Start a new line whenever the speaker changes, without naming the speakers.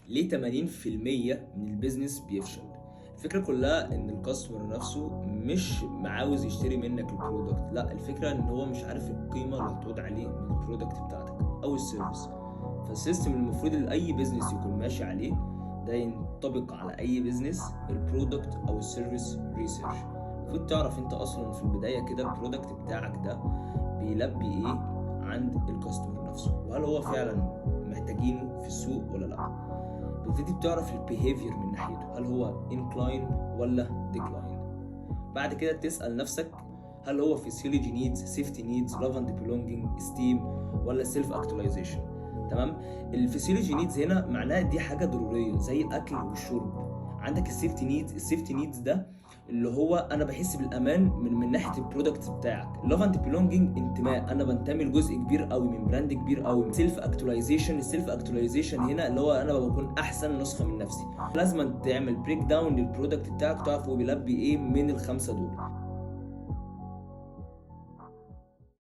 ليه 80% من البيزنس بيفشل؟ الفكرة كلها ان الكاستمر نفسه مش عاوز يشتري منك البرودكت، لا الفكرة ان هو مش عارف القيمة اللي هتعود عليه من البرودكت بتاعتك او السيرفيس. فالسيستم المفروض اللي اي بيزنس يكون ماشي عليه ده ينطبق على اي بيزنس: البرودكت او السيرفيس ريسيرش. المفروض تعرف انت اصلا في البداية كده البرودكت بتاعك ده بيلبي ايه عند الكاستمر نفسه، وهل هو فعلا محتاجينه في السوق ولا لا. بتبتدي بتعرف البيهيفير من ناحيته، هل هو انكلاين ولا ديكلاين. بعد كده تسأل نفسك هل هو فيسيولوجي نيدز، سيفتي نيدز، لاف اند بيلونجينج، ستيم، ولا سيلف اكتواليزيشن. تمام. الفيسيولوجي نيدز هنا معناها دي حاجه ضروريه زي الاكل والشرب. عندك السيفتي نيدز ده اللي هو انا بحس بالامان من ناحيه البرودكت بتاعك. لاف اند بيلونجينج انتماء، انا بنتمي لجزء كبير قوي من براند كبير قوي. سيلف اكتواليزيشن، السيلف اكتواليزيشن هنا اللي هو انا بكون احسن نسخه من نفسي. لازم تعمل بريك داون للبرودكت بتاعك تعرف هو بيلبي ايه من الخمسه دول.